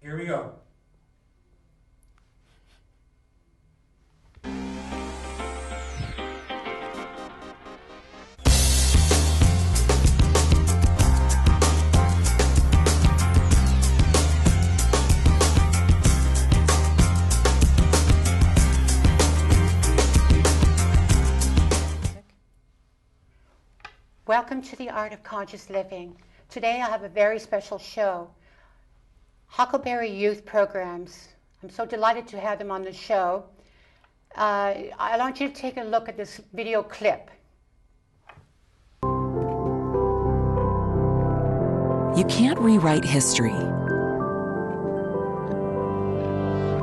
Here we go. Welcome to the Art of Conscious Living. Today I have a very special show. Huckleberry Youth Programs. I'm so delighted to have them on the show. I want you to take a look at this video clip. You can't rewrite history,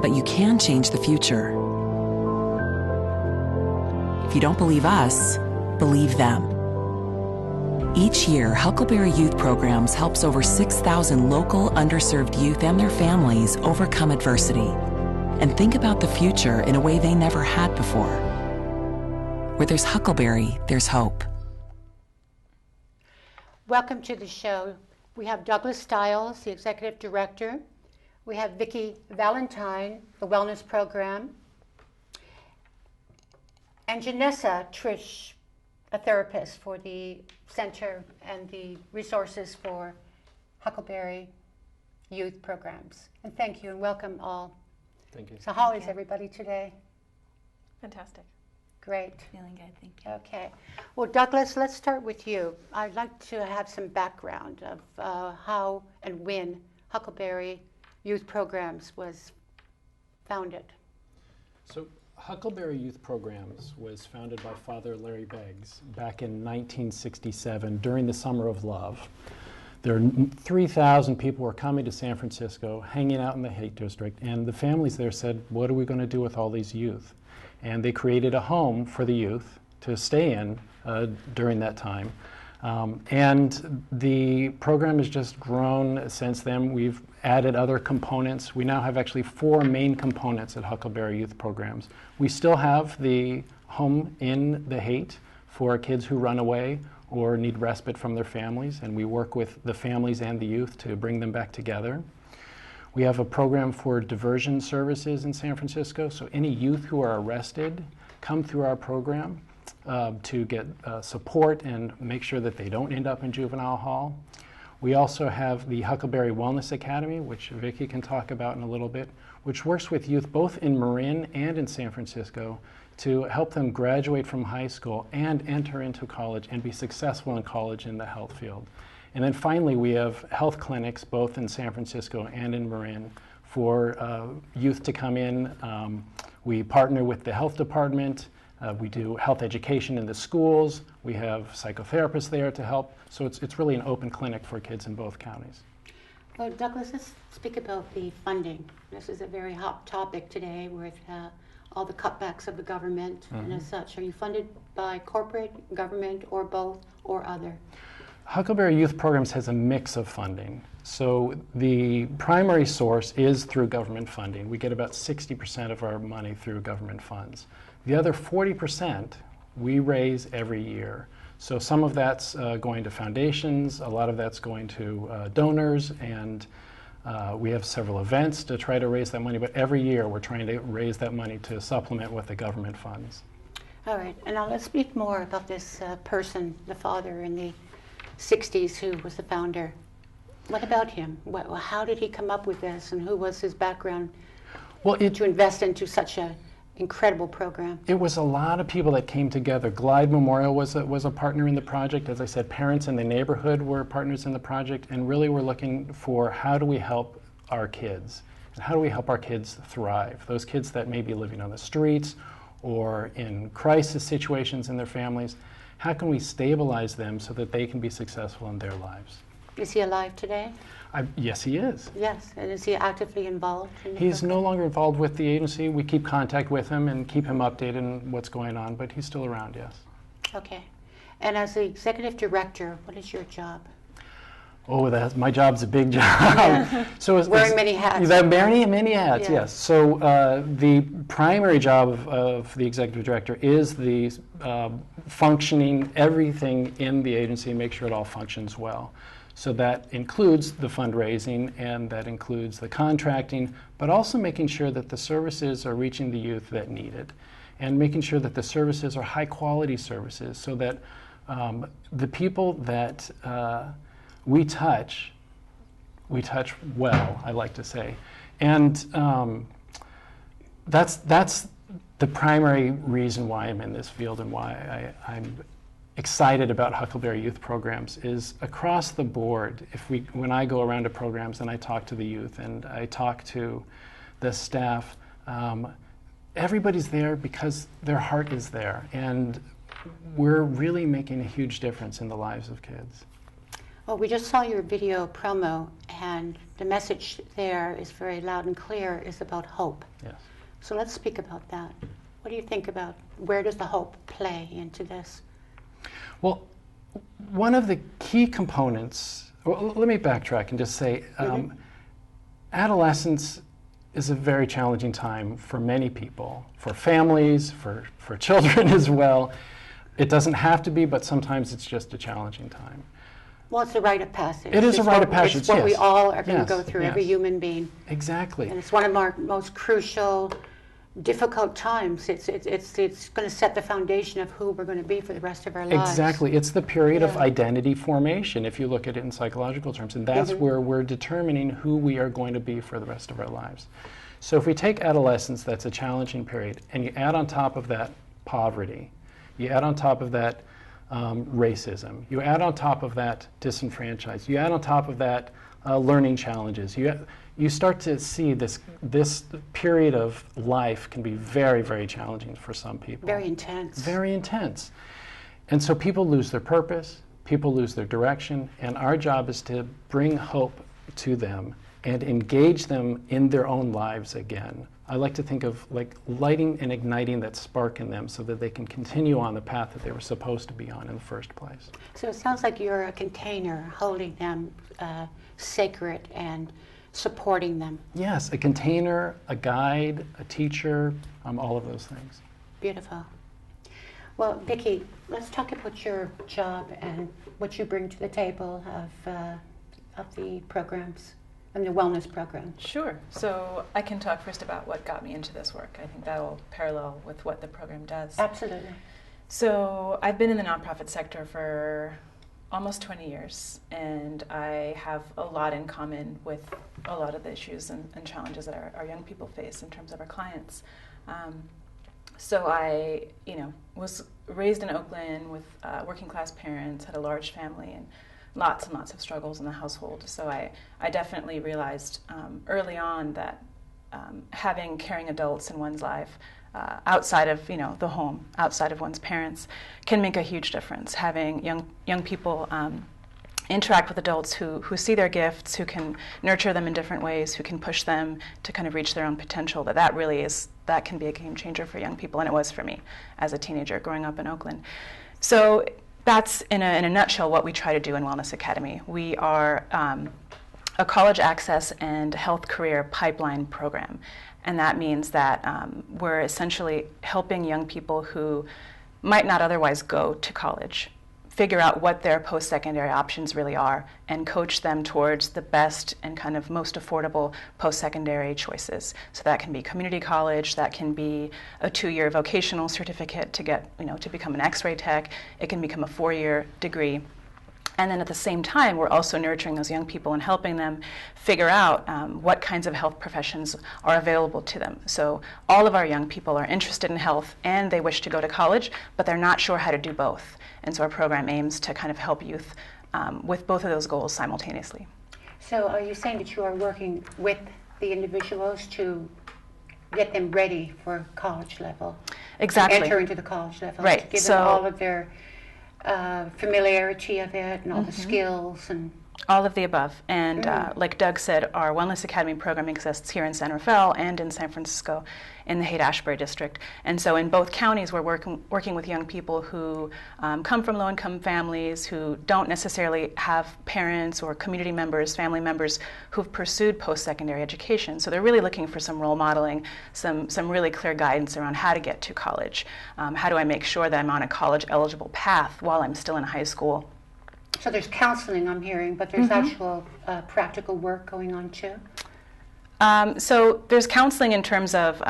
but you can change the future. If you don't believe us, believe them. Each year, Huckleberry Youth Programs helps over 6,000 local underserved youth and their families overcome adversity and think about the future in a way they never had before. Where there's Huckleberry, there's hope. Welcome to the show. We have Douglas Stiles, the Executive Director. We have Vicki Valentine, the Wellness Program. And Janessa Trish, a therapist for the Center and the resources for Huckleberry Youth Programs. And thank you and welcome all. Thank you. So how is everybody today? Fantastic. Great. Feeling good, thank you. Okay. Well, Douglas, let's start with you. I'd like to have some background of how and when Huckleberry Youth Programs was founded. So Huckleberry Youth Programs was founded by Father Larry Beggs back in 1967 during the Summer of Love. There were 3,000 people were coming to San Francisco, hanging out in the Haight District, and the families there said, what are we going to do with all these youth? And they created a home for the youth to stay in during that time. And the program has just grown since then. We've added other components. We now have actually 4 main components at Huckleberry Youth Programs. We still have the home in the Haight for kids who run away or need respite from their families, and we work with the families and the youth to bring them back together. We have a program for diversion services in San Francisco, so any youth who are arrested come through our program to get support and make sure that they don't end up in juvenile hall. We also have the Huckleberry Wellness Academy, which Vicki can talk about in a little bit, which works with youth both in Marin and in San Francisco to help them graduate from high school and enter into college and be successful in college in the health field. And then finally, we have health clinics both in San Francisco and in Marin for youth to come in. We partner with the health department. We do health education in the schools. We have psychotherapists there to help. So it's really an open clinic for kids in both counties. Well, Douglas, let's speak about the funding. This is a very hot topic today with all the cutbacks of the government and as such. Are you funded by corporate, government, or both, or other? Huckleberry Youth Programs has a mix of funding. So the primary source is through government funding. We get about 60% of our money through government funds. The other 40% we raise every year. So some of that's going to foundations, a lot of that's going to donors, and we have several events to try to raise that money, but every year we're trying to raise that money to supplement with the government funds. All right, and now let's speak more about this person, the father in the 60s who was the founder. What about him? How did he come up with this, and who was his background to invest into such an incredible program? It was a lot of people that came together. Glide Memorial was a partner in the project. As I said, parents in the neighborhood were partners in the project, and really we're looking for how do we help our kids, and how do we help our kids thrive? Those kids that may be living on the streets or in crisis situations in their families, how can we stabilize them so that they can be successful in their lives? Is he alive today? Yes, he is. Yes, and is he actively involved? He's no longer involved with the agency. We keep contact with him and keep him updated on what's going on, but he's still around, yes. Okay. And as the executive director, what is your job? Oh, my job's a big job. Yeah. So wearing many hats. Many hats, yeah. Yes. So the primary job of the executive director is the functioning, everything in the agency, make sure it all functions well. So that includes the fundraising, and that includes the contracting, but also making sure that the services are reaching the youth that need it, and making sure that the services are high quality services, so that the people that we touch well, I like to say. And that's the primary reason why I'm in this field, and why I'm excited about Huckleberry Youth Programs. Is across the board, when I go around to programs and I talk to the youth and I talk to the staff, everybody's there because their heart is there, and we're really making a huge difference in the lives of kids. Well, we just saw your video promo, and the message there is very loud and clear, is about hope. Yes. So let's speak about that. What do you think about, where does the hope play into this? Well, one of the key components, well, let me backtrack and just say, adolescence is a very challenging time for many people, for families, for children as well. It doesn't have to be, but sometimes it's just a challenging time. Well, it's a rite of passage. It is a rite of passage, It's what we yes. all are going to Yes, go through, yes. every human being. Exactly. And it's one of our most crucial, difficult times. It's going to set the foundation of who we're going to be for the rest of our lives. Exactly. It's the period of Yeah. identity formation, if you look at it in psychological terms, and that's where we're determining who we are going to be for the rest of our lives. So if we take adolescence, that's a challenging period, and you add on top of that poverty, you add on top of that racism, you add on top of that disenfranchised, you add on top of that learning challenges, you start to see this period of life can be very, very challenging for some people. Very intense. Very intense. And so people lose their purpose, people lose their direction, and our job is to bring hope to them and engage them in their own lives again. I like to think of like lighting and igniting that spark in them so that they can continue on the path that they were supposed to be on in the first place. So it sounds like you're a container holding them sacred and supporting them. Yes, a container, a guide, a teacher, all of those things. Beautiful. Well, Vicki, let's talk about your job and what you bring to the table of the programs and the wellness program. Sure. So I can talk first about what got me into this work. I think that will parallel with what the program does. Absolutely. So I've been in the nonprofit sector for almost 20 years, and I have a lot in common with a lot of the issues and challenges that our young people face in terms of our clients. So I, was raised in Oakland with working class parents, had a large family, and lots of struggles in the household. So I definitely realized early on that having caring adults in one's life outside of the home, outside of one's parents, can make a huge difference. Having young people interact with adults who see their gifts, who can nurture them in different ways, who can push them to kind of reach their own potential, that can be a game changer for young people, and it was for me as a teenager growing up in Oakland. So that's in a nutshell what we try to do in Wellness Academy. We are a college access and health career pipeline program, and that means that we're essentially helping young people who might not otherwise go to college figure out what their post-secondary options really are and coach them towards the best and kind of most affordable post-secondary choices. So that can be community college, that can be a 2-year vocational certificate to get, to become an X-ray tech. It can become a 4-year degree. And then at the same time, we're also nurturing those young people and helping them figure out what kinds of health professions are available to them. So all of our young people are interested in health and they wish to go to college, but they're not sure how to do both. And so our program aims to kind of help youth with both of those goals simultaneously. So are you saying that you are working with the individuals to get them ready for college level? Exactly. Enter into the college level. Right. To give So them all of their familiarity of it and all the skills and all of the above. And like Doug said, our Wellness Academy program exists here in San Rafael and in San Francisco in the Haight-Ashbury district. And so in both counties, we're working with young people who come from low-income families, who don't necessarily have parents or community members, family members who've pursued post-secondary education. So they're really looking for some role modeling, some really clear guidance around how to get to college. How do I make sure that I'm on a college-eligible path while I'm still in high school? So there's counseling, I'm hearing, but there's actual practical work going on too? So there's counseling in terms of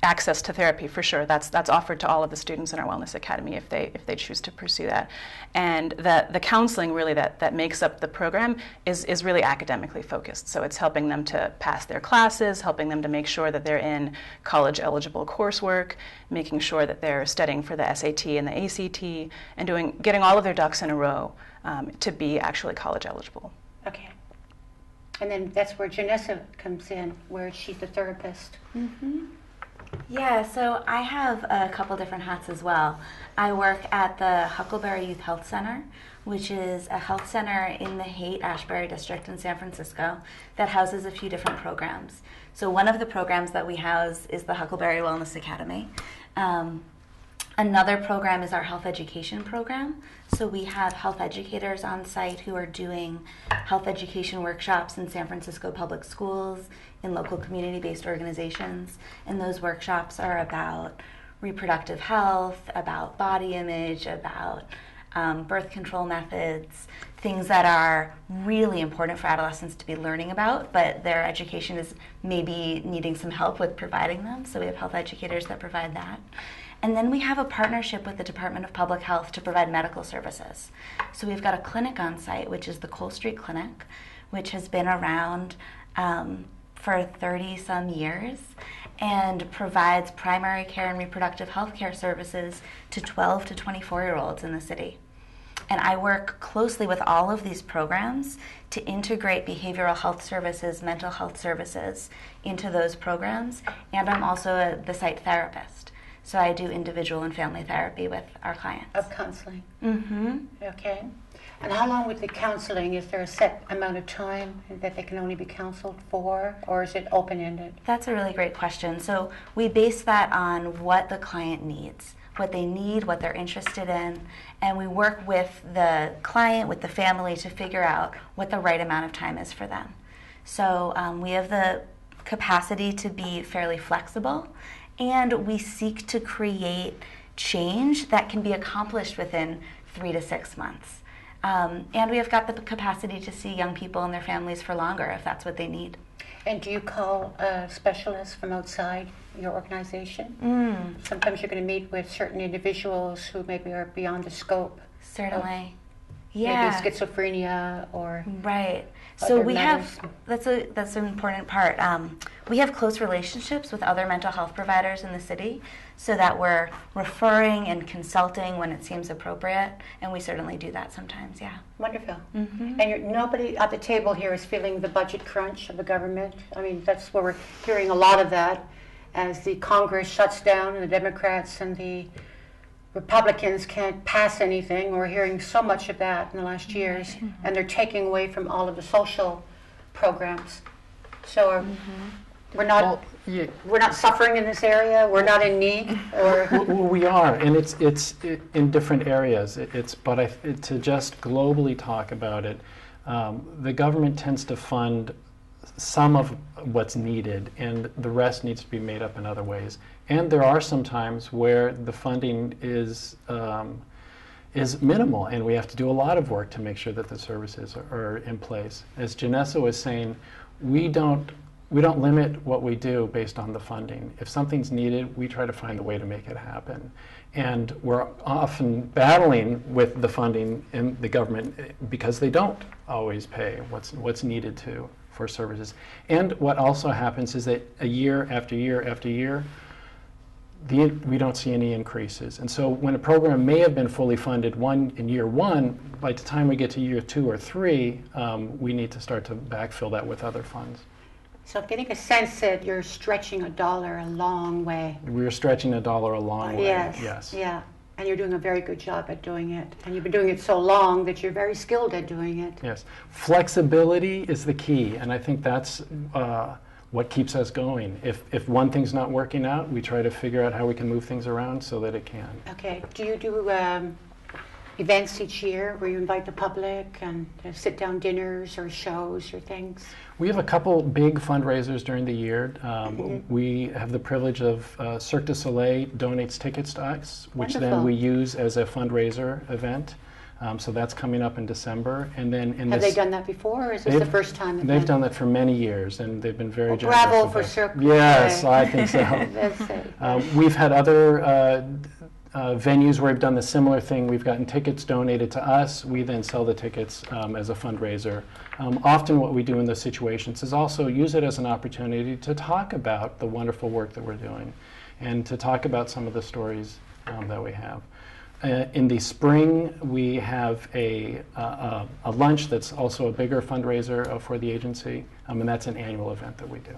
access to therapy, for sure. That's offered to all of the students in our Wellness Academy if they choose to pursue that. And the counseling really that makes up the program is really academically focused. So it's helping them to pass their classes, helping them to make sure that they're in college eligible coursework, making sure that they're studying for the SAT and the ACT, and getting all of their ducks in a row to be actually college eligible. Okay. And then that's where Janessa comes in, where she's the therapist. Yeah, so I have a couple different hats as well. I work at the Huckleberry Youth Health Center, which is a health center in the Haight-Ashbury district in San Francisco that houses a few different programs. So one of the programs that we house is the Huckleberry Wellness Academy. Another program is our health education program. So we have health educators on site who are doing health education workshops in San Francisco public schools, in local community-based organizations. And those workshops are about reproductive health, about body image, about birth control methods, things that are really important for adolescents to be learning about, but their education is maybe needing some help with providing them. So we have health educators that provide that. And then we have a partnership with the Department of Public Health to provide medical services. So we've got a clinic on site, which is the Cole Street Clinic, which has been around for 30-some years and provides primary care and reproductive health care services to 12 to 24-year-olds in the city. And I work closely with all of these programs to integrate behavioral health services, mental health services into those programs, and I'm also the site therapist. So I do individual and family therapy with our clients. Of counseling? Mm-hmm. Okay. And how long with the counseling? Is there a set amount of time that they can only be counseled for, or is it open-ended? That's a really great question. So we base that on what the client needs, what they need, what they're interested in, and we work with the client, with the family to figure out what the right amount of time is for them. So we have the capacity to be fairly flexible, and we seek to create change that can be accomplished within 3 to 6 months. And we have got the capacity to see young people and their families for longer if that's what they need. And do you call specialists from outside your organization? Sometimes you're going to meet with certain individuals who maybe are beyond the scope. Certainly. Yeah. Maybe schizophrenia or right. So we matters. have that's an important part. We have close relationships with other mental health providers in the city, so that we're referring and consulting when it seems appropriate, and we certainly do that sometimes. Yeah. Wonderful. And nobody at the table here is feeling the budget crunch of the government. I mean, that's where we're hearing a lot of that as the Congress shuts down and the Democrats and the Republicans can't pass anything. We're hearing so much of that in the last years, and they're taking away from all of the social programs. So we're not we're not suffering in this area. We're not in need. Or Well, we are, and it's in different areas. To just globally talk about it, the government tends to fund some of what's needed, and the rest needs to be made up in other ways. And there are some times where the funding is minimal, and we have to do a lot of work to make sure that the services are in place. As Janessa was saying, we don't limit what we do based on the funding. If something's needed, we try to find a way to make it happen. And we're often battling with the funding in the government because they don't always pay what's needed for services. And what also happens is that a year after year after year, we don't see any increases. And so when a program may have been fully funded in year one, by the time we get to year 2 or 3, we need to start to backfill that with other funds. so I'm getting a sense that you're stretching a dollar a long way. We're stretching a dollar a long way. Yes. Yeah. And you're doing a very good job at doing it. And you've been doing it so long that you're very skilled at doing it. Yes. Flexibility is the key, and I think that's what keeps us going. If one thing's not working out, we try to figure out how we can move things around so that it can. Okay. Do you do events each year where you invite the public and sit-down dinners or shows or things? We have a couple big fundraisers during the year. We have the privilege of Cirque du Soleil donates tickets to us, which Wonderful. then we use as a fundraiser event. So that's coming up in December. And then in Have this, they done that before, or is this the first time? They've done that for many years, and they've been very generous. Bravo with for us. Circle. Yes, I think so. That's it. We've had other venues where we've done the similar thing. We've gotten tickets donated to us. We then sell the tickets as a fundraiser. Often what we do in those situations is also use it as an opportunity to talk about the wonderful work that we're doing and to talk about some of the stories that we have. In the spring, we have a lunch that's also a bigger fundraiser for the agency, and that's an annual event that we do.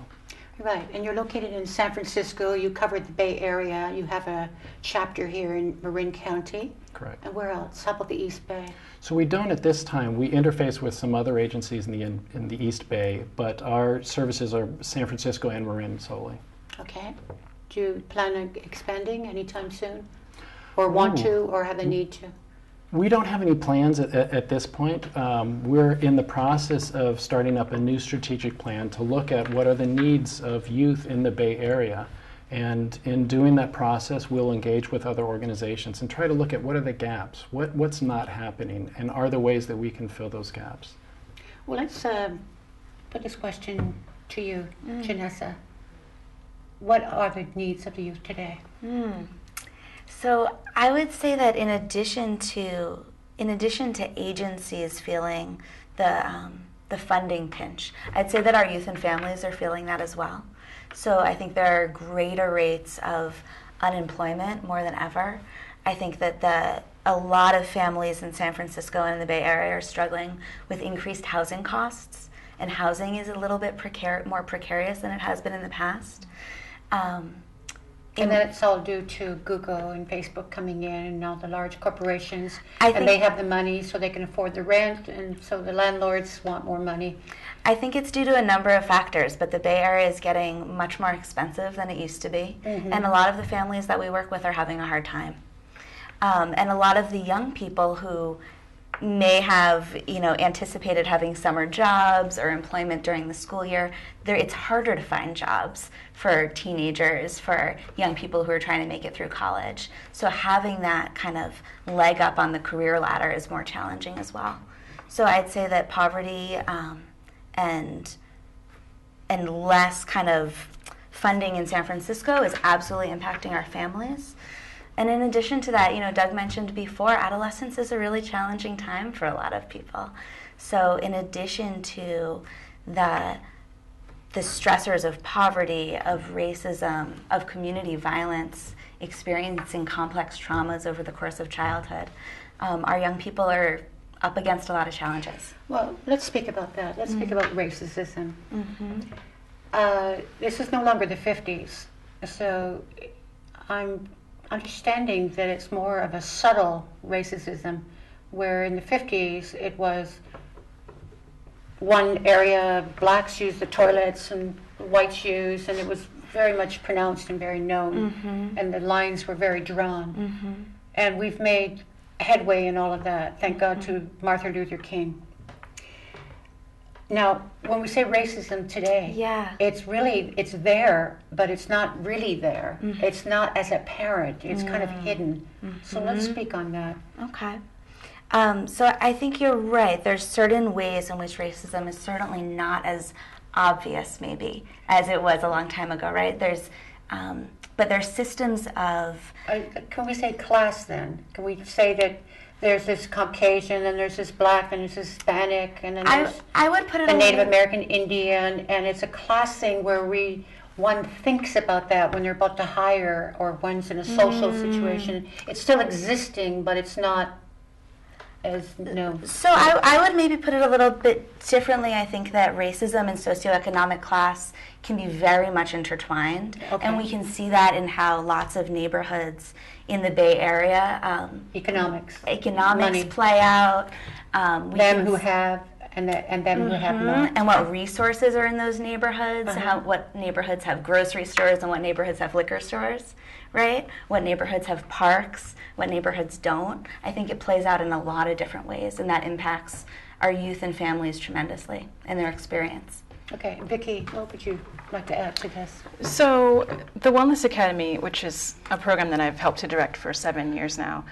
Right, and you're located in San Francisco. You covered the Bay Area. You have a chapter here in Marin County. Correct. And where else? How about the East Bay? So we don't at this time. We interface with some other agencies in the East Bay, but our services are San Francisco and Marin solely. Okay. Do you plan on expanding anytime soon? Or want to, or have the need to? We don't have any plans at this point. We're in the process of starting up a new strategic plan to look at what are the needs of youth in the Bay Area. And in doing that process, we'll engage with other organizations and try to look at what are the gaps, what's not happening, and are there ways that we can fill those gaps. Well, let's put this question to you, Janessa. What are the needs of the youth today? So I would say that in addition to agencies feeling the funding pinch, I'd say that our youth and families are feeling that as well. So I think there are greater rates of unemployment more than ever. I think that a lot of families in San Francisco and in the Bay Area are struggling with increased housing costs, and housing is a little bit more precarious than it has been in the past. And that's all due to Google and Facebook coming in and all the large corporations. I and they have the money so they can afford the rent, and so the landlords want more money. I think it's due to a number of factors, but the Bay Area is getting much more expensive than it used to be. And a lot of the families that we work with are having a hard time. And a lot of the young people who may have, anticipated having summer jobs or employment during the school year, it's harder to find jobs for teenagers, for young people who are trying to make it through college. So having that kind of leg up on the career ladder is more challenging as well. So I'd say that poverty and less kind of funding in San Francisco is absolutely impacting our families. And in addition to that, Doug mentioned before, adolescence is a really challenging time for a lot of people. So in addition to the stressors of poverty, of racism, of community violence, experiencing complex traumas over the course of childhood, our young people are up against a lot of challenges. Well, let's speak about that. Let's speak about racism. This is no longer the 50s, so I'm understanding that it's more of a subtle racism, where in the 50s it was one area, blacks used the toilets and whites used, and it was very much pronounced and very known, and the lines were very drawn. And we've made headway in all of that, thank God to Martin Luther King. Now, when we say racism today, it's there, but it's not really there. It's not as apparent. It's kind of hidden. So let's speak on that. Okay. So I think you're right. There's certain ways in which racism is certainly not as obvious, maybe, as it was a long time ago, right? But there's systems of... Can we say class then? Can we say that there's this Caucasian, and there's this black, and there's this Hispanic, and then there's I would put it the Native American Indian, and it's a class thing where one thinks about that when they're about to hire or one's in a social situation. It's still existing, but it's not as known. So I would maybe put it a little bit differently. I think that racism and socioeconomic class can be very much intertwined. Okay. And we can see that in how lots of neighborhoods in the Bay Area Economics money. Play out. Them who have and them who have not. And what resources are in those neighborhoods, what neighborhoods have grocery stores and what neighborhoods have liquor stores, right? What neighborhoods have parks, what neighborhoods don't. I think it plays out in a lot of different ways, and that impacts our youth and families tremendously in their experience. Okay, Vicki, what would you like to add to this? So the Wellness Academy, which is a program that I've helped to direct for 7 years now,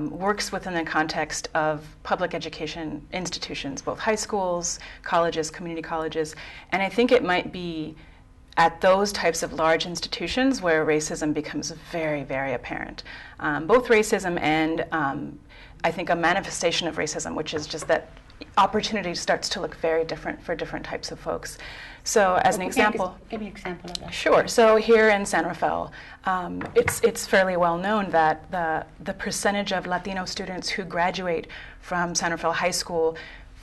works within the context of public education institutions, both high schools, colleges, community colleges, and I think it might be at those types of large institutions where racism becomes very, very apparent. Both racism and I think a manifestation of racism, which is just that opportunity starts to look very different for different types of folks. So as an example... Give me an example of that. Sure. So here in San Rafael, it's fairly well known that the percentage of Latino students who graduate from San Rafael High School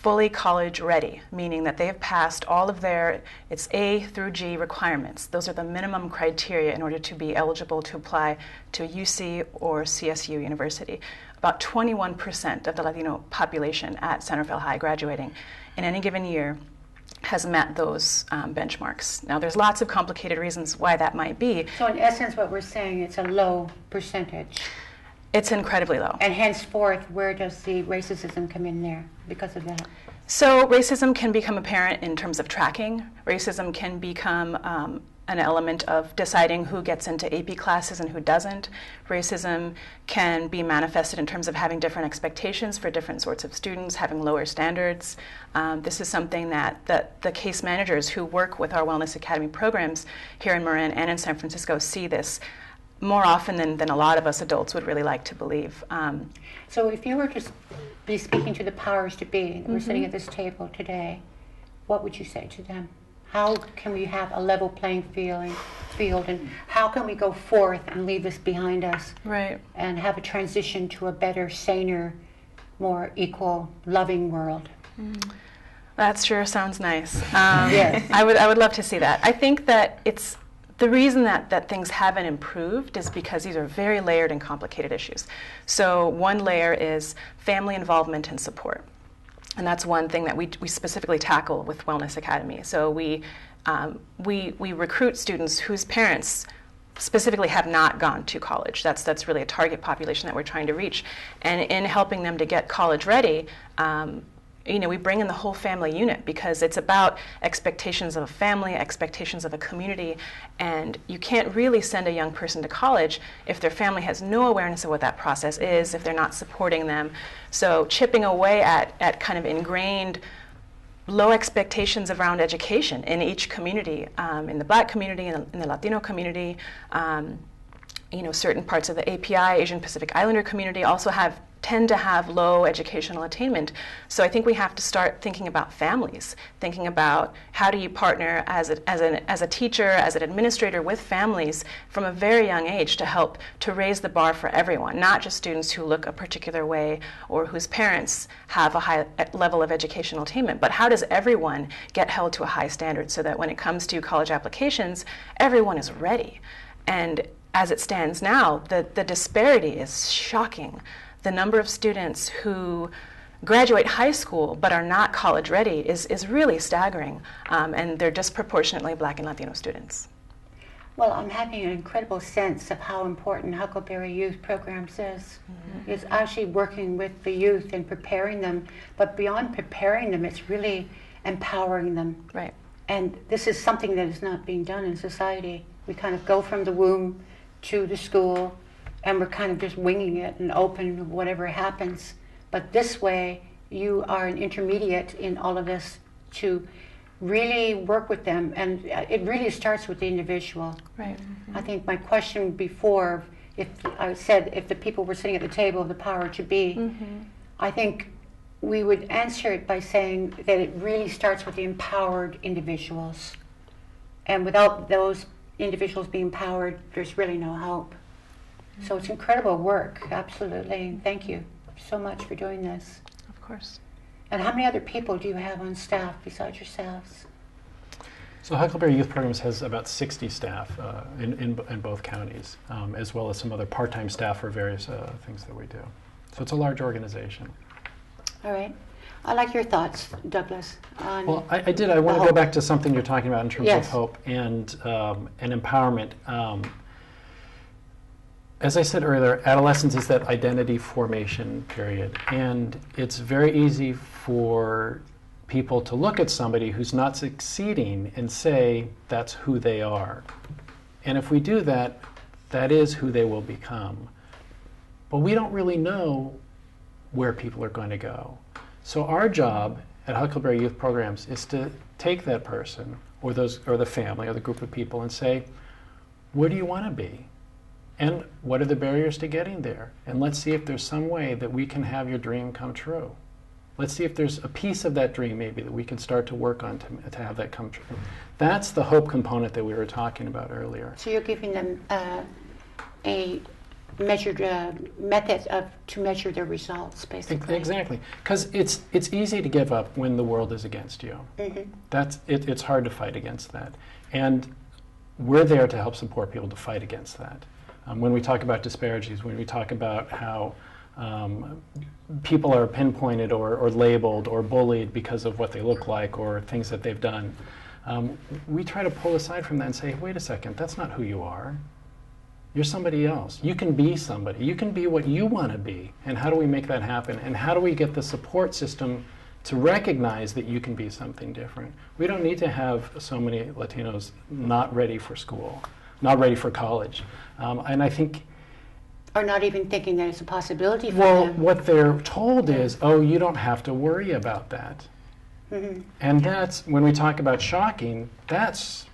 fully college ready, meaning that they have passed all of their, it's A through G requirements. Those are the minimum criteria in order to be eligible to apply to UC or CSU University. About 21% of the Latino population at San Rafael High graduating in any given year has met those benchmarks. Now, there's lots of complicated reasons why that might be. So in essence, what we're saying, it's a low percentage. It's incredibly low. And henceforth, where does the racism come in there because of that? So racism can become apparent in terms of tracking. Racism can become an element of deciding who gets into AP classes and who doesn't. Racism can be manifested in terms of having different expectations for different sorts of students, having lower standards. This is something that the case managers who work with our Wellness Academy programs here in Marin and in San Francisco see this more often than a lot of us adults would really like to believe. So if you were to be speaking to the powers to be, we're sitting at this table today, what would you say to them? How can we have a level playing field, and how can we go forth and leave this behind us? Right. And have a transition to a better, saner, more equal, loving world? That sure sounds nice. Yes. I would love to see that. I think that it's the reason that things haven't improved is because these are very layered and complicated issues. So one layer is family involvement and support. And that's one thing that we specifically tackle with Wellness Academy. So we recruit students whose parents specifically have not gone to college. That's really a target population that we're trying to reach. And in helping them to get college ready, we bring in the whole family unit because it's about expectations of a family, expectations of a community, and you can't really send a young person to college if their family has no awareness of what that process is, if they're not supporting them. So chipping away at kind of ingrained low expectations around education in each community, in the Black community, in the Latino community, certain parts of the API, Asian Pacific Islander community also tend to have low educational attainment. So I think we have to start thinking about families, thinking about how do you partner as a teacher, as an administrator with families from a very young age to help to raise the bar for everyone, not just students who look a particular way or whose parents have a high level of educational attainment, but how does everyone get held to a high standard so that when it comes to college applications, everyone is ready. And as it stands now, the disparity is shocking. The number of students who graduate high school but are not college ready is really staggering, and they're disproportionately Black and Latino students. Well, I'm having an incredible sense of how important Huckleberry Youth Programs is. It's actually working with the youth and preparing them, but beyond preparing them, it's really empowering them. Right. And this is something that is not being done in society. We kind of go from the womb to the school, and we're kind of just winging it and open to whatever happens. But this way, you are an intermediate in all of this to really work with them, and it really starts with the individual. Right. I think my question before, if I said if the people were sitting at the table of the power to be, I think we would answer it by saying that it really starts with the empowered individuals. And without those individuals being empowered, there's really no hope. So it's incredible work, absolutely. Thank you so much for doing this. Of course. And how many other people do you have on staff besides yourselves? So Huckleberry Youth Programs has about 60 staff in both counties, as well as some other part-time staff for various things that we do. So it's a large organization. All right. I like your thoughts, Douglas. Well, I did. I want to go back to something you're talking about in terms of hope and empowerment. As I said earlier, adolescence is that identity formation period, and it's very easy for people to look at somebody who's not succeeding and say that's who they are. And if we do that, that is who they will become. But we don't really know where people are going to go. So our job at Huckleberry Youth Programs is to take that person or the family or the group of people and say, where do you want to be? And what are the barriers to getting there? And let's see if there's some way that we can have your dream come true. Let's see if there's a piece of that dream maybe that we can start to work on to have that come true. That's the hope component that we were talking about earlier. So you're giving them a measured method to measure their results, basically. Exactly, because it's easy to give up when the world is against you. It's hard to fight against that, and we're there to help support people to fight against that. When we talk about disparities, when we talk about how people are pinpointed or labeled or bullied because of what they look like or things that they've done, we try to pull aside from that and say, wait a second, that's not who you are. You're somebody else. You can be somebody. You can be what you want to be. And how do we make that happen? And how do we get the support system to recognize that you can be something different? We don't need to have so many Latinos not ready for school, not ready for college. And I think... Or not even thinking that it's a possibility for well, them. what they're told is, oh, you don't have to worry about that. And that's, when we talk about shocking, that's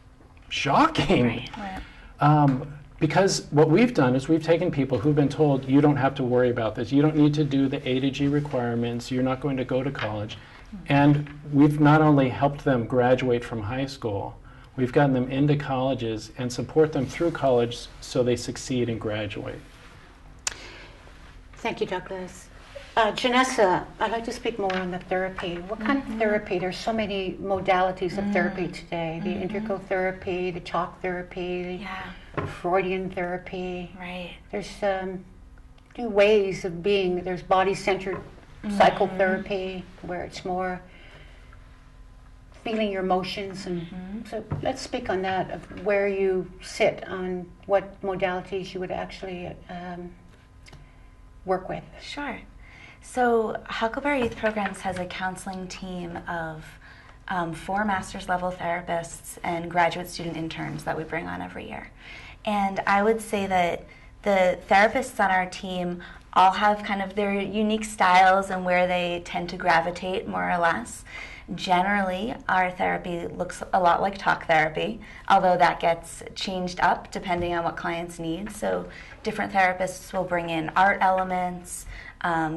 shocking. Right. Because what we've done is we've taken people who've been told, you don't have to worry about this, you don't need to do the A to G requirements, you're not going to go to college. And we've not only helped them graduate from high school, we've gotten them into colleges and support them through college so they succeed and graduate. Thank you, Douglas. Janessa, I'd like to speak more on the therapy. What kind of therapy? There's so many modalities of therapy today. The integral therapy, the talk therapy, the Freudian therapy. Right. There's new ways of being. There's body-centered psychotherapy, where it's more feeling your emotions. And so let's speak on that, of where you sit on what modalities you would actually work with. Sure. So Huckleberry Youth Programs has a counseling team of 4 master's level therapists and graduate student interns that we bring on every year. And I would say that the therapists on our team all have kind of their unique styles and where they tend to gravitate more or less. Generally, our therapy looks a lot like talk therapy, although that gets changed up depending on what clients need. So different therapists will bring in art elements,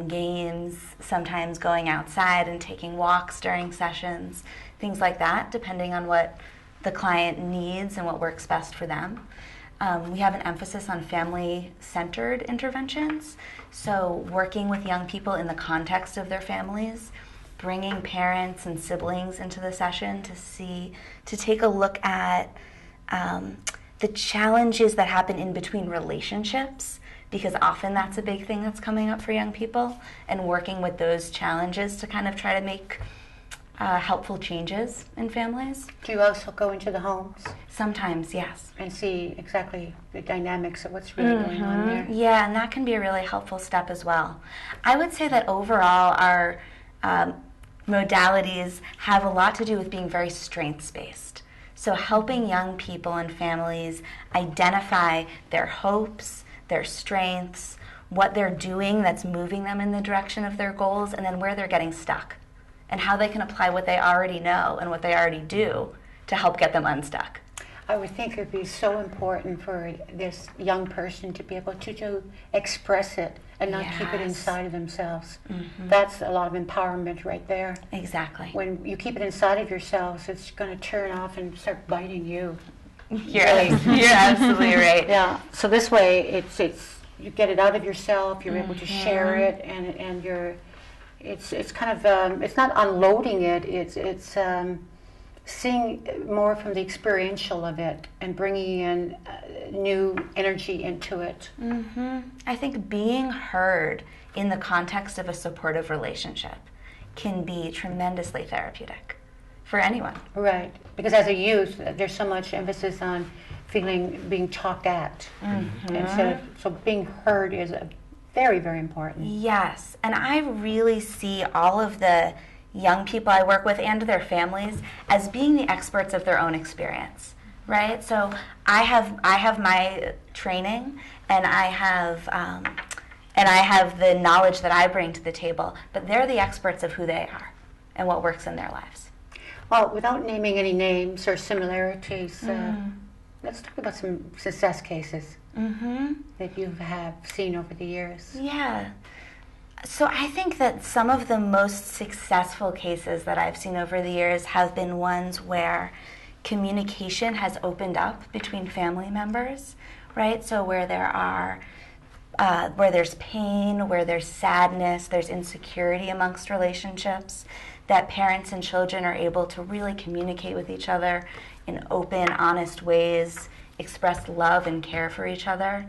games, sometimes going outside and taking walks during sessions, things like that, depending on what the client needs and what works best for them. We have an emphasis on family-centered interventions, so working with young people in the context of their families, bringing parents and siblings into the session to take a look at the challenges that happen in between relationships, because often that's a big thing that's coming up for young people, and working with those challenges to kind of try to make helpful changes in families. Do you also go into the homes? Sometimes, yes. And see exactly the dynamics of what's really going on there? Yeah, and that can be a really helpful step as well. I would say that overall our modalities have a lot to do with being very strengths-based. So helping young people and families identify their hopes, their strengths, what they're doing that's moving them in the direction of their goals, and then where they're getting stuck, and how they can apply what they already know and what they already do to help get them unstuck. I would think it would be so important for this young person to be able to express it and not keep it inside of themselves. That's a lot of empowerment right there. Exactly. When you keep it inside of yourselves, it's going to turn off and start biting you. You're absolutely right. Yeah. So this way, it's you get it out of yourself. You're able to share it, and you're. It's kind of it's not unloading it. It's seeing more from the experiential of it and bringing in new energy into it. I think being heard in the context of a supportive relationship can be tremendously therapeutic for anyone. Right, because as a youth, there's so much emphasis on being talked at. And so being heard is very, very important. Yes, and I really see all of the young people I work with and their families as being the experts of their own experience, right? So I have my training, and I have the knowledge that I bring to the table, but they're the experts of who they are and what works in their lives. Well, without naming any names or similarities, let's talk about some success cases that you have seen over the years. Yeah. So I think that some of the most successful cases that I've seen over the years have been ones where communication has opened up between family members, right? So where there's pain, where there's sadness, there's insecurity amongst relationships, that parents and children are able to really communicate with each other in open, honest ways, express love and care for each other.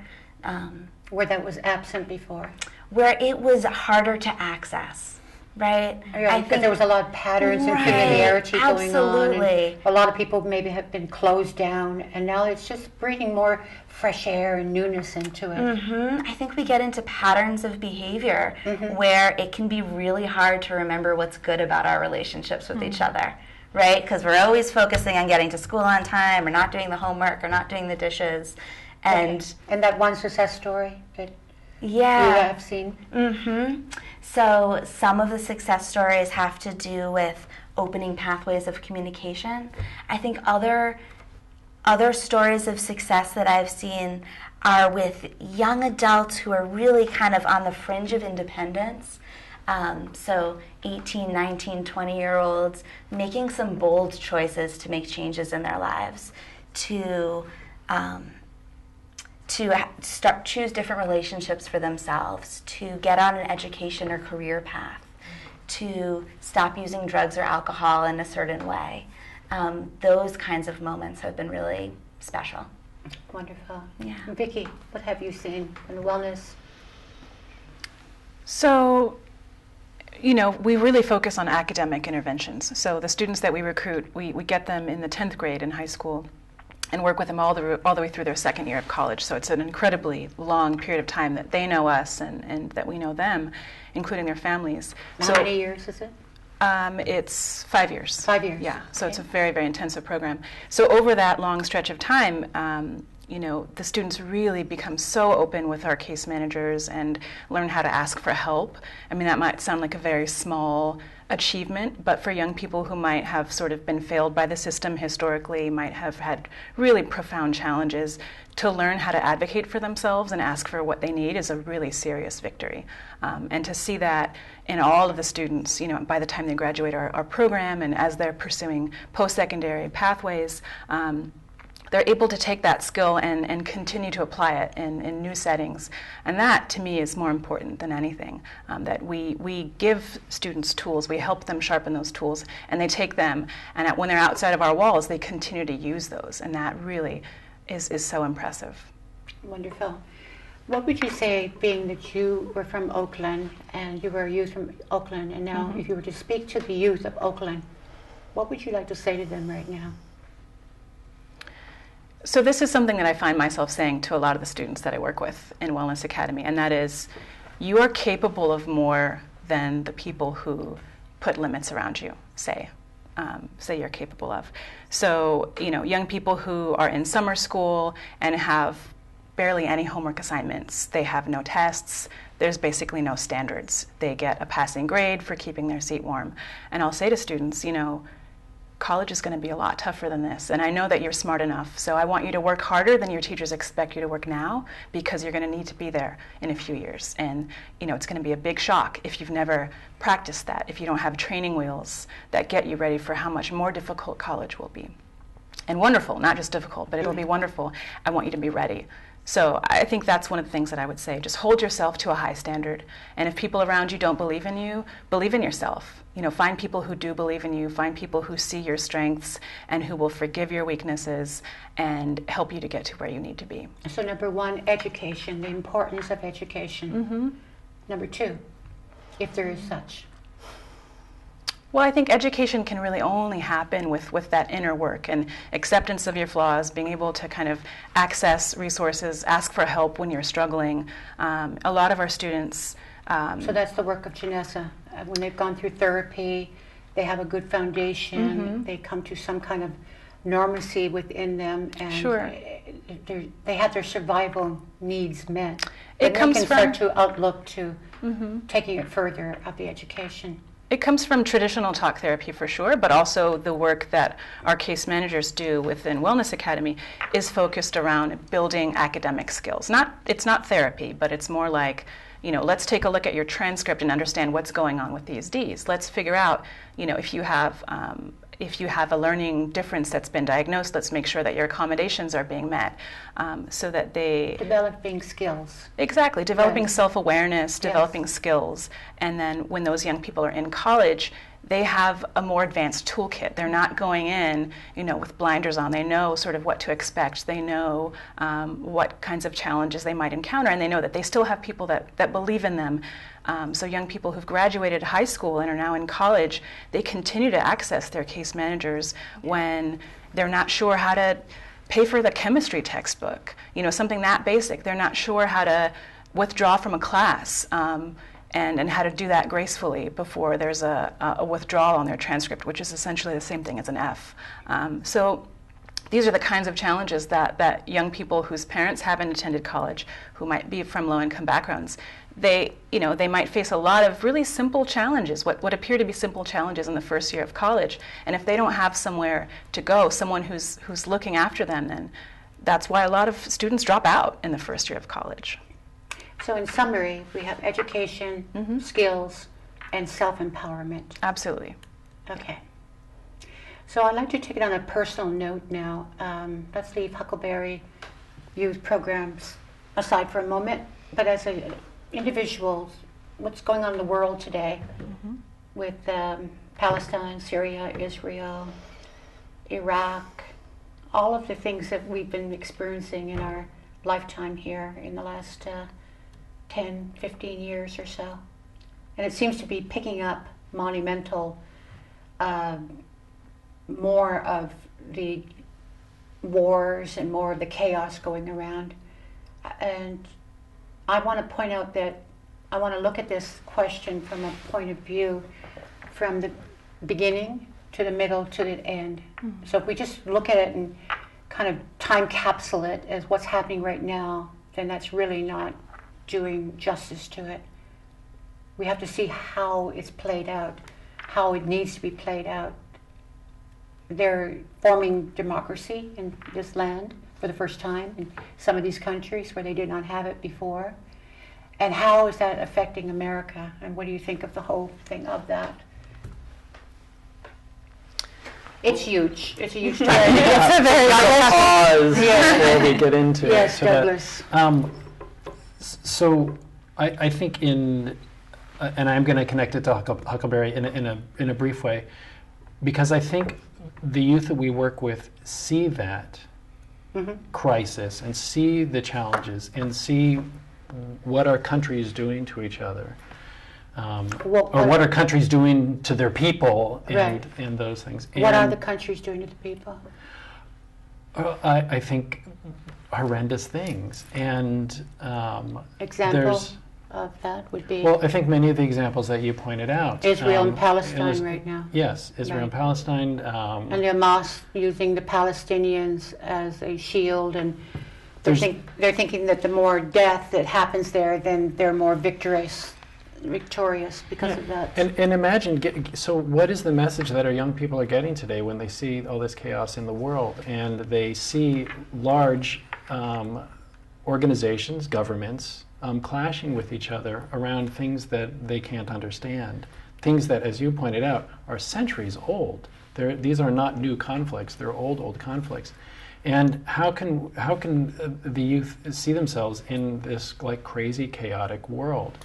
Where that was absent before. Where it was harder to access, right? I think there was a lot of patterns and familiarity going on. Absolutely. A lot of people maybe have been closed down, and now it's just breathing more fresh air and newness into it. I think we get into patterns of behavior where it can be really hard to remember what's good about our relationships with each other, right? Because we're always focusing on getting to school on time, or not doing the homework, or not doing the dishes. And that one success story that you have seen? So some of the success stories have to do with opening pathways of communication. I think other stories of success that I've seen are with young adults who are really kind of on the fringe of independence. So 18, 19, 20-year-olds making some bold choices to make changes in their lives, to choose different relationships for themselves, to get on an education or career path, to stop using drugs or alcohol in a certain way. Those kinds of moments have been really special. Wonderful. Yeah. Vicki, what have you seen in wellness? So, we really focus on academic interventions. So the students that we recruit, we get them in the 10th grade in high school and work with them all the way through their second year of college. So it's an incredibly long period of time that they know us and that we know them, including their families. How many years is it? It's 5 years. 5 years. Yeah, so it's a very, very intensive program. So over that long stretch of time, the students really become so open with our case managers and learn how to ask for help. I mean, that might sound like a very small achievement, but for young people who might have sort of been failed by the system historically, might have had really profound challenges, to learn how to advocate for themselves and ask for what they need is a really serious victory. And to see that in all of the students, by the time they graduate our program and as they're pursuing post-secondary pathways, they're able to take that skill and continue to apply it in new settings. And that, to me, is more important than anything, that we give students tools, we help them sharpen those tools, and they take them, and when they're outside of our walls, they continue to use those, and that really is so impressive. Wonderful. What would you say, being that you were from Oakland, and you were a youth from Oakland, and now if you were to speak to the youth of Oakland, what would you like to say to them right now? So this is something that I find myself saying to a lot of the students that I work with in Wellness Academy, and that is, you are capable of more than the people who put limits around you say you're capable of. So, young people who are in summer school and have barely any homework assignments, they have no tests, there's basically no standards. They get a passing grade for keeping their seat warm. And I'll say to students, college is going to be a lot tougher than this, and I know that you're smart enough, so I want you to work harder than your teachers expect you to work now, because you're going to need to be there in a few years. And it's going to be a big shock if you've never practiced that, if you don't have training wheels that get you ready for how much more difficult college will be. And wonderful, not just difficult, but it'll be wonderful. I want you to be ready. So I think that's one of the things that I would say. Just hold yourself to a high standard. And if people around you don't believe in you, believe in yourself. Find people who do believe in you, find people who see your strengths and who will forgive your weaknesses and help you to get to where you need to be. So number one, education, the importance of education. Number two, if there is such. Well, I think education can really only happen with that inner work and acceptance of your flaws, being able to kind of access resources, ask for help when you're struggling. A lot of our students... so that's the work of Janessa. When they've gone through therapy they have a good foundation, they come to some kind of normalcy within them, and Sure. They have their survival needs met. It And comes they can from- start to outlook to taking it further of the education. It comes from traditional talk therapy for sure, but also the work that our case managers do within Wellness Academy is focused around building academic skills. It's not therapy, but it's more like, let's take a look at your transcript and understand what's going on with these Ds. Let's figure out, if you have a learning difference that's been diagnosed, let's make sure that your accommodations are being met, so that they... Developing skills. Exactly, developing Right. self-awareness, developing skills, and then when those young people are in college, they have a more advanced toolkit. They're not going in, with blinders on. They know sort of what to expect. They know what kinds of challenges they might encounter, and they know that they still have people that believe in them. So young people who've graduated high school and are now in college, they continue to access their case managers when they're not sure how to pay for the chemistry textbook, something that basic. They're not sure how to withdraw from a class, and how to do that gracefully before there's a withdrawal on their transcript, which is essentially the same thing as an F. So these are the kinds of challenges that young people whose parents haven't attended college, who might be from low-income backgrounds, they might face a lot of really simple challenges, what appear to be simple challenges in the first year of college. And if they don't have somewhere to go, someone who's looking after them, then that's why a lot of students drop out in the first year of college. So in summary, we have education, skills, and self-empowerment. Absolutely. Okay. So I'd like to take it on a personal note now. Let's leave Huckleberry Youth Programs aside for a moment. But as individuals, what's going on in the world today with Palestine, Syria, Israel, Iraq, all of the things that we've been experiencing in our lifetime here in the last 10, 15 years or so. And it seems to be picking up monumental, more of the wars and more of the chaos going around. And I want to point out that I want to look at this question from a point of view from the beginning to the middle to the end. So if we just look at it and kind of time capsule it as what's happening right now, then that's really not doing justice to it. We have to see how it's played out, how it needs to be played out. They're forming democracy in this land for the first time in some of these countries where they did not have it before. And how is that affecting America? And what do you think of the whole thing of that? It's huge. It's a huge topic. It's a very pause before we get into Yes, it. Douglas. So I think and I'm going to connect it to Huckleberry in a brief way, because I think the youth that we work with see that crisis and see the challenges and see what our country is doing to each other, or what our country's doing to their people, and those things. What are the countries doing to the people? I think horrendous things, and Examples of that would be well, I think many of the examples that you pointed out. Israel and Palestine right now. Yes, Israel and Palestine. And the Hamas using the Palestinians as a shield, and they're thinking that the more death that happens there, then they're more victorious because of that. And imagine, so what is the message that our young people are getting today when they see all this chaos in the world and they see large organizations, governments, clashing with each other around things that they can't understand, things that, as you pointed out, are centuries old. These are not new conflicts; they're old conflicts. And how can the youth see themselves in this like crazy, chaotic world?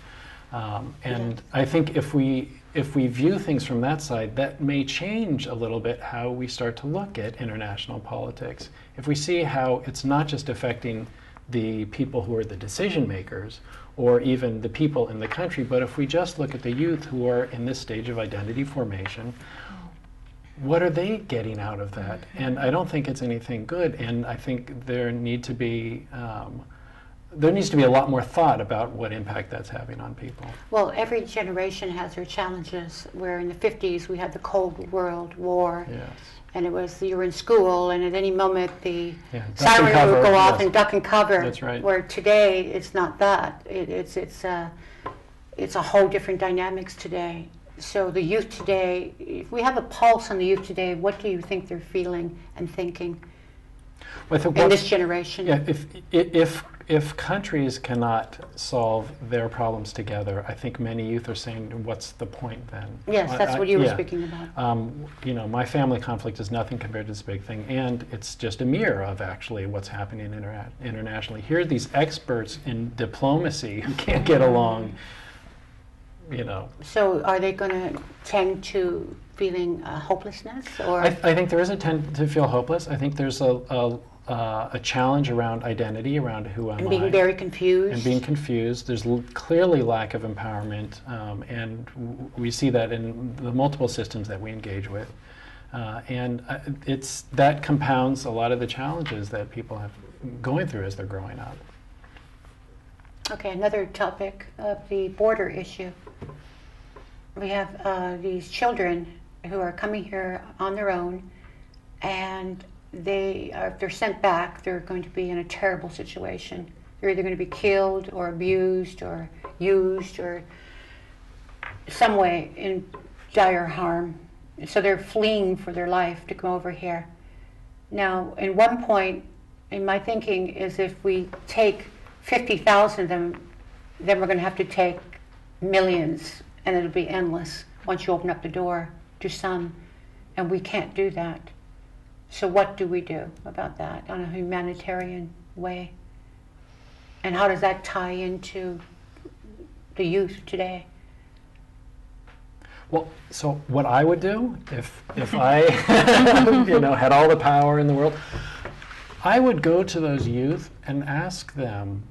And I think if we view things from that side, that may change a little bit how we start to look at international politics. If we see how it's not just affecting the people who are the decision makers or even the people in the country, but if we just look at the youth who are in this stage of identity formation, what are they getting out of that? And I don't think it's anything good, and I think there need to be there needs to be a lot more thought about what impact that's having on people. Well, every generation has their challenges. Where in the 50s we had the Cold World War, Yes. and it was you were in school, and at any moment the Yeah, duck and siren cover, would go off yes. and duck and cover. That's right. Where today it's not that. It's a whole different dynamics today. So the youth today, if we have a pulse on the youth today, what do you think they're feeling and thinking Well, I think in this generation? Yeah, if countries cannot solve their problems together, I think many youth are saying, "What's the point then?" Yes, that's what you were yeah. speaking about. You know, my family conflict is nothing compared to this big thing, and it's just a mirror of actually what's happening internationally. Here are these experts in diplomacy who can't get along. You know, So are they going to tend to feeling hopelessness, or I think there is a tend to feel hopeless. I think there's a challenge around identity, around who am and I, being very confused? and being confused. There's clearly lack of empowerment, and we see that in the multiple systems that we engage with. And it's that compounds a lot of the challenges that people have going through as they're growing up. Okay, another topic of the border issue. We have these children who are coming here on their own, and if they're sent back, they're going to be in a terrible situation. They're either going to be killed or abused or used or some way in dire harm. So they're fleeing for their life to come over here. Now, in one point, in my thinking, is if we take 50,000 of them, then we're going to have to take millions, and it'll be endless once you open up the door to some, and we can't do that. So what do we do about that on a humanitarian way? And how does that tie into the youth today? Well, so what I would do if I had all the power in the world, I would go to those youth and ask them,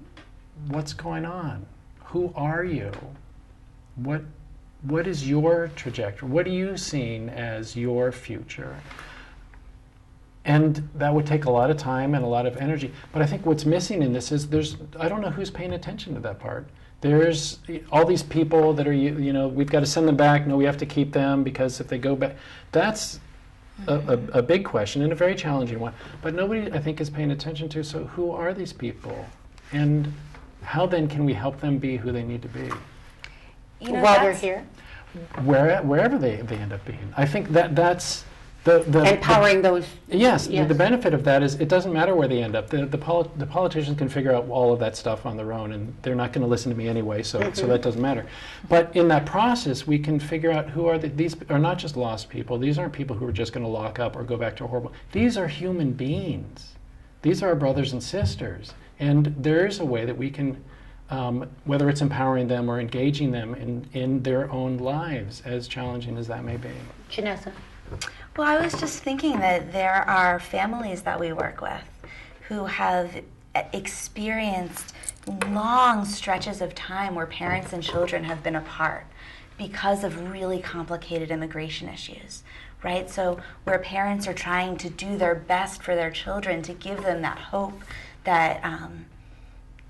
what's going on? Who are you? What is your trajectory? What are you seeing as your future? And that would take a lot of time and a lot of energy. But I think what's missing in this is I don't know who's paying attention to that part. There's all these people that are, we've got to send them back. No, we have to keep them because if they go back, that's a big question and a very challenging one. But nobody, I think, is paying attention to, so who are these people? And how then can we help them be who they need to be? While they're here? Wherever they end up being. I think that's the Empowering those. Yes, the benefit of that is it doesn't matter where they end up. The politicians can figure out all of that stuff on their own, and they're not going to listen to me anyway, so that doesn't matter. But in that process, we can figure out who are these are not just lost people. These aren't people who are just going to lock up or go back to a horrible. These are human beings. These are our brothers and sisters, and there is a way that we can, whether it's empowering them or engaging them in their own lives, as challenging as that may be. Janessa. Well, I was just thinking that there are families that we work with who have experienced long stretches of time where parents and children have been apart because of really complicated immigration issues, right? So where parents are trying to do their best for their children to give them that hope, that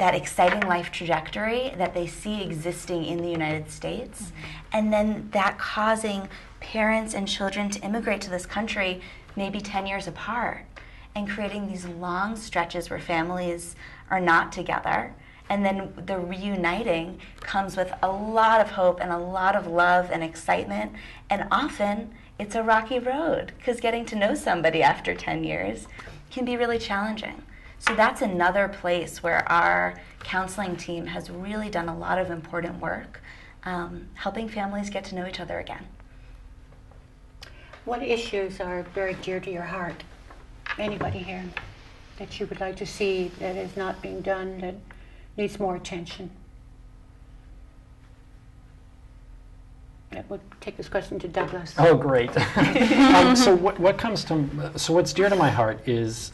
exciting life trajectory that they see existing in the United States, and then that causing parents and children to immigrate to this country maybe 10 years apart and creating these long stretches where families are not together. And then the reuniting comes with a lot of hope and a lot of love and excitement. And often it's a rocky road because getting to know somebody after 10 years can be really challenging. So that's another place where our counseling team has really done a lot of important work, helping families get to know each other again. What issues are very dear to your heart? Anybody here that you would like to see that is not being done, that needs more attention? I would take this question to Douglas. Oh, great. So what's dear to my heart is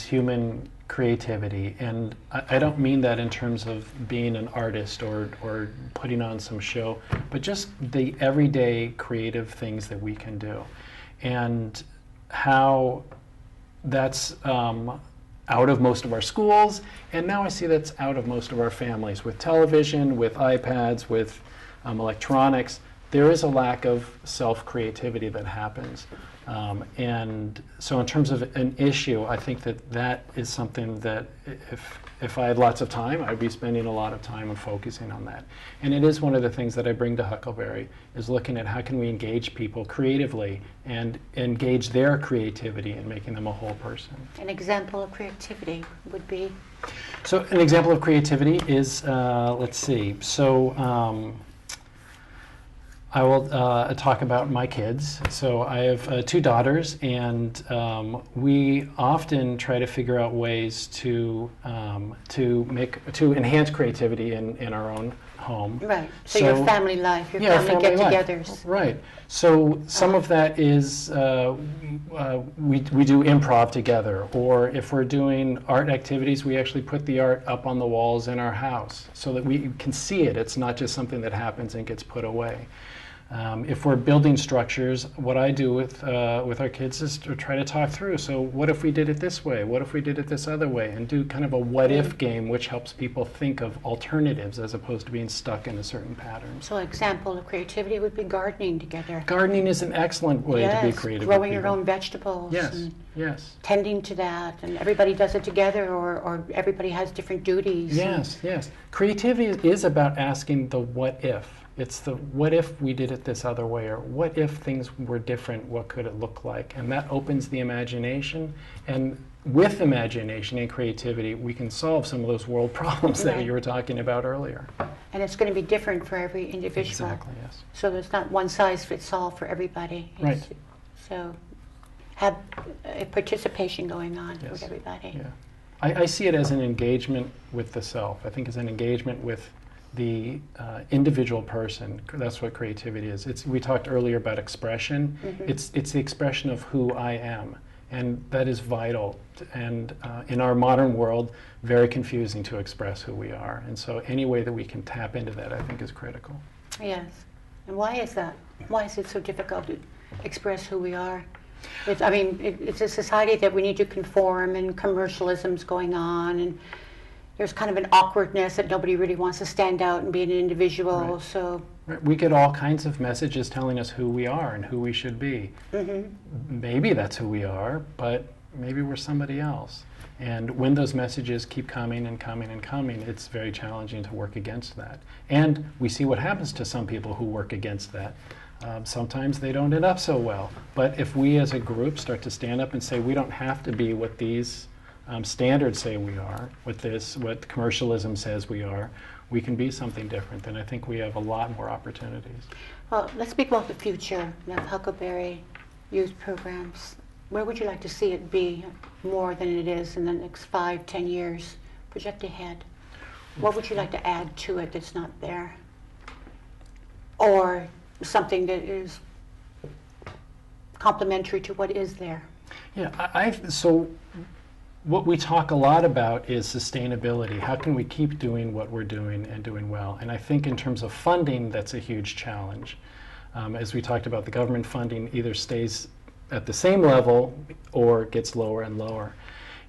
human creativity, and I don't mean that in terms of being an artist or putting on some show, but just the everyday creative things that we can do, and how that's out of most of our schools, and now I see that's out of most of our families. With television, with iPads, with electronics, there is a lack of self-creativity that happens. And so in terms of an issue, I think that that is something that if I had lots of time, I'd be spending a lot of time and focusing on that. And it is one of the things that I bring to Huckleberry, is looking at how can we engage people creatively and engage their creativity in making them a whole person. An example of creativity would be? So an example of creativity is, let's see, so I will talk about my kids. So I have 2 daughters, and we often try to figure out ways to enhance creativity in our own home. Right. So your family life, your family get-togethers. Right. So some of that is we do improv together, or if we're doing art activities, we actually put the art up on the walls in our house so that we can see it. It's not just something that happens and gets put away. If we're building structures, what I do with our kids is to try to talk through. So what if we did it this way? What if we did it this other way? And do kind of a what-if game, which helps people think of alternatives as opposed to being stuck in a certain pattern. So an example of creativity would be gardening together. Gardening is an excellent way to be creative. Growing your own vegetables. Yes, and yes. Tending to that, and everybody does it together, or everybody has different duties. Yes, yes. Creativity is about asking the what if. It's the what if we did it this other way, or what if things were different, what could it look like? And that opens the imagination, and with imagination and creativity, we can solve some of those world problems that you were talking about earlier. And it's going to be different for every individual. Exactly, yes. So there's not one size fits all for everybody. Right. So have a participation going on Yes. with everybody. Yeah. I see it as an engagement with the self. I think it's an engagement with the individual person. That's what creativity is. We talked earlier about expression. It's the expression of who I am, and that is vital. And in our modern world, very confusing to express who we are. And so any way that we can tap into that, I think, is critical. Yes. And why is that? Why is it so difficult to express who we are? It's a society that we need to conform, and commercialism's going on, and there's kind of an awkwardness that nobody really wants to stand out and be an individual. Right. So we get all kinds of messages telling us who we are and who we should be. Maybe that's who we are, but maybe we're somebody else. And when those messages keep coming and coming and coming, it's very challenging to work against that. And we see what happens to some people who work against that. Sometimes they don't end up so well. But if we as a group start to stand up and say, we don't have to be what these standards say we are, what commercialism says we are, we can be something different, and I think we have a lot more opportunities. Well, let's speak about the future of Huckleberry Youth Programs. Where would you like to see it be more than it is in the next 5, 10 years? Project ahead. What would you like to add to it that's not there? Or something that is complementary to what is there? Yeah, so what we talk a lot about is sustainability. How can we keep doing what we're doing and doing well? And I think in terms of funding, that's a huge challenge. As we talked about, the government funding either stays at the same level or gets lower and lower.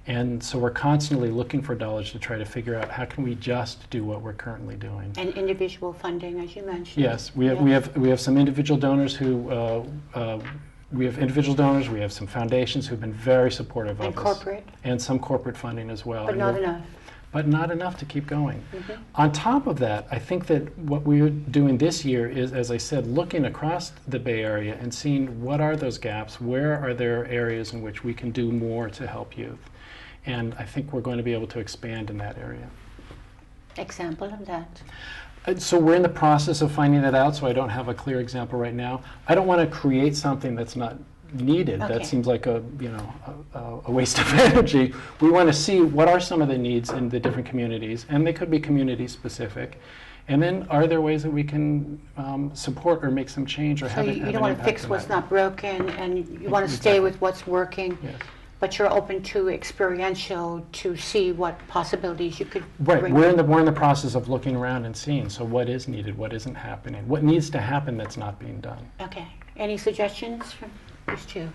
And so we're constantly looking for dollars to try to figure out how can we just do what we're currently doing. And individual funding, as you mentioned. Yes, we have some individual donors who we have some foundations who've been very supportive of us. And corporate. And some corporate funding as well. But not enough. But not enough to keep going. On top of that, I think that what we're doing this year is, as I said, looking across the Bay Area and seeing what are those gaps, where are there areas in which we can do more to help youth. And I think we're going to be able to expand in that area. Example of that? So we're in the process of finding that out, so I don't have a clear example right now. I don't want to create something that's not needed. Okay. That seems like a waste of energy. We want to see what are some of the needs in the different communities, and they could be community specific. And then are there ways that we can support or make some change or So have it you have an don't want to impact fix on what's that? not broken, and you want to stay with what's working. Yes. But you're open to experiential to see what possibilities you could Right, bring. we're in the process of looking around and seeing, so what is needed, what isn't happening, what needs to happen that's not being done. Okay. Any suggestions from these two?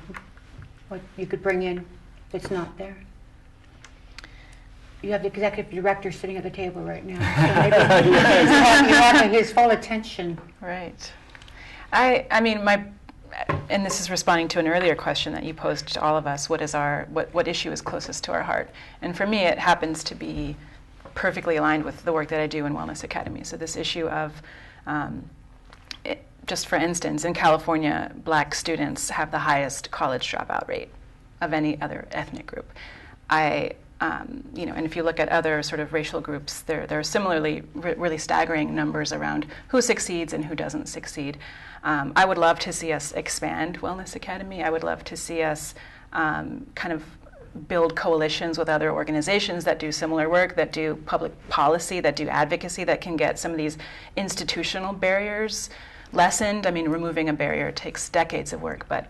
What you could bring in that's not there? you have the executive director sitting at the table right now. So maybe you have his full attention. Right. I mean, and this is responding to an earlier question that you posed to all of us. What issue is closest to our heart? And for me, it happens to be perfectly aligned with the work that I do in Wellness Academy. So this issue of, just for instance, in California, black students have the highest college dropout rate of any other ethnic group. And if you look at other sort of racial groups, there are similarly really staggering numbers around who succeeds and who doesn't succeed. I would love to see us expand Wellness Academy. I would love to see us kind of build coalitions with other organizations that do similar work, that do public policy, that do advocacy, that can get some of these institutional barriers lessened. I mean, removing a barrier takes decades of work, but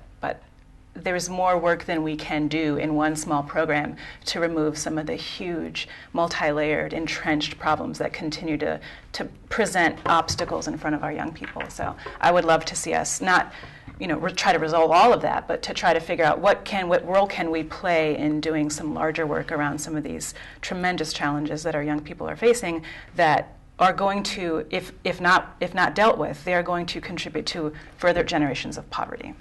there's more work than we can do in one small program to remove some of the huge, multi-layered, entrenched problems that continue to present obstacles in front of our young people. So I would love to see us not, try to resolve all of that, but to try to figure out what role can we play in doing some larger work around some of these tremendous challenges that our young people are facing that are going to, if not dealt with, they are going to contribute to further generations of poverty.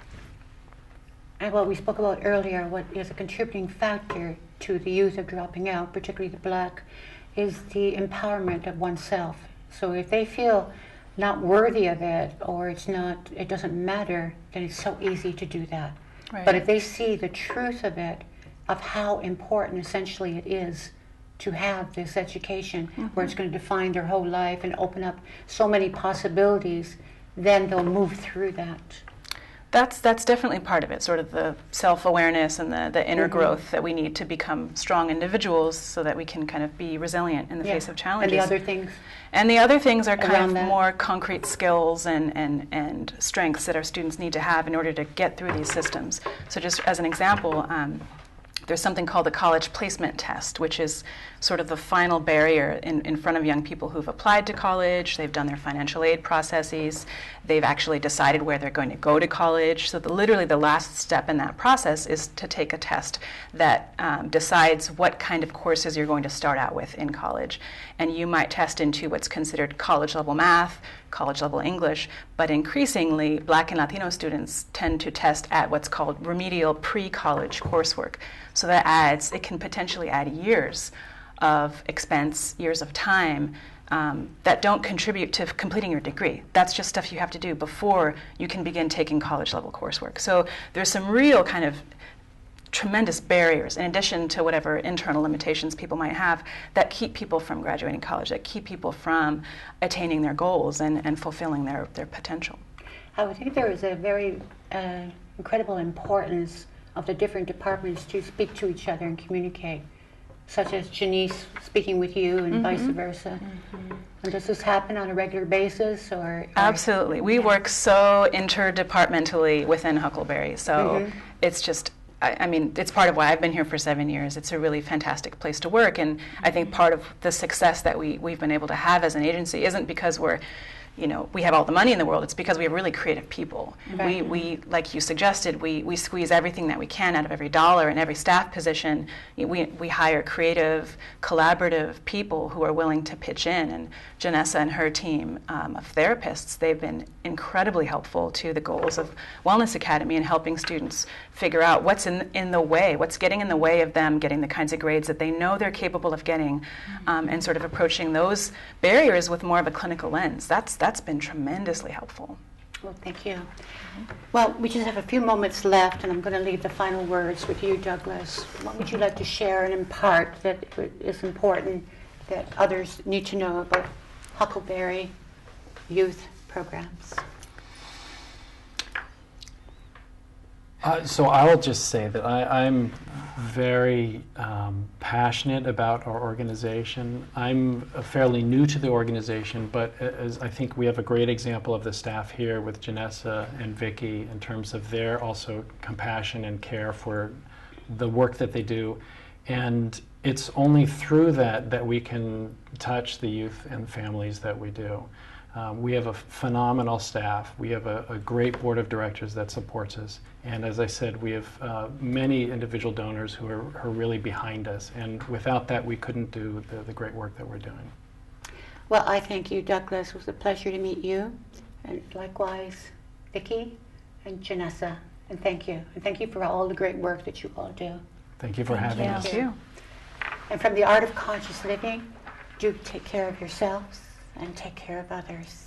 And what we spoke about earlier, what is a contributing factor to the youth of dropping out, particularly the black, is the empowerment of oneself. So if they feel not worthy of it, or it doesn't matter, then it's so easy to do that. Right. But if they see the truth of it, of how important essentially it is to have this education, where it's going to define their whole life and open up so many possibilities, then they'll move through that. That's definitely part of it, sort of the self-awareness and the inner growth that we need to become strong individuals so that we can kind of be resilient in the face of challenges. And the other things? And the other things are kind of more concrete skills and strengths that our students need to have in order to get through these systems. So just as an example, there's something called the college placement test, which is sort of the final barrier in front of young people who've applied to college, they've done their financial aid processes, they've actually decided where they're going to go to college. So literally the last step in that process is to take a test that decides what kind of courses you're going to start out with in college. And you might test into what's considered college-level math, college-level English, but increasingly Black and Latino students tend to test at what's called remedial pre-college coursework. So it can potentially add years of expense, years of time that don't contribute to completing your degree. That's just stuff you have to do before you can begin taking college-level coursework. So there's some real kind of tremendous barriers, in addition to whatever internal limitations people might have, that keep people from graduating college, that keep people from attaining their goals and fulfilling their potential. I would think there is a very incredible importance of the different departments to speak to each other and communicate, such as Janice speaking with you and vice versa. And does this happen on a regular basis? Or Absolutely. We work so interdepartmentally within Huckleberry, so it's just, I mean, it's part of why I've been here for 7 years. It's a really fantastic place to work, and I think part of the success that we've been able to have as an agency isn't because we have all the money in the world. It's because we have really creative people. Right. We, like you suggested, we squeeze everything that we can out of every dollar and every staff position. We hire creative, collaborative people who are willing to pitch in. And Janessa and her team of therapists, they've been incredibly helpful to the goals of Wellness Academy and helping students figure out what's in the way, what's getting in the way of them getting the kinds of grades that they know they're capable of getting, and sort of approaching those barriers with more of a clinical lens. That's been tremendously helpful. Well, thank you. Well, we just have a few moments left, and I'm going to leave the final words with you, Douglas. What would you like to share and impart that is important that others need to know about Huckleberry Youth Programs? So I'll just say that I'm very passionate about our organization. I'm fairly new to the organization, but as I think we have a great example of the staff here with Janessa and Vicky in terms of their also compassion and care for the work that they do. And it's only through that we can touch the youth and families that we do. We have a phenomenal staff. We have a great board of directors that supports us. And as I said, we have many individual donors who are really behind us. And without that, we couldn't do the great work that we're doing. Well, I thank you, Douglas. It was a pleasure to meet you. And likewise, Vicki and Janessa. And thank you. And thank you for all the great work that you all do. Thank you for having us. Thank you. And from the Art of Conscious Living, do take care of yourselves and take care of others.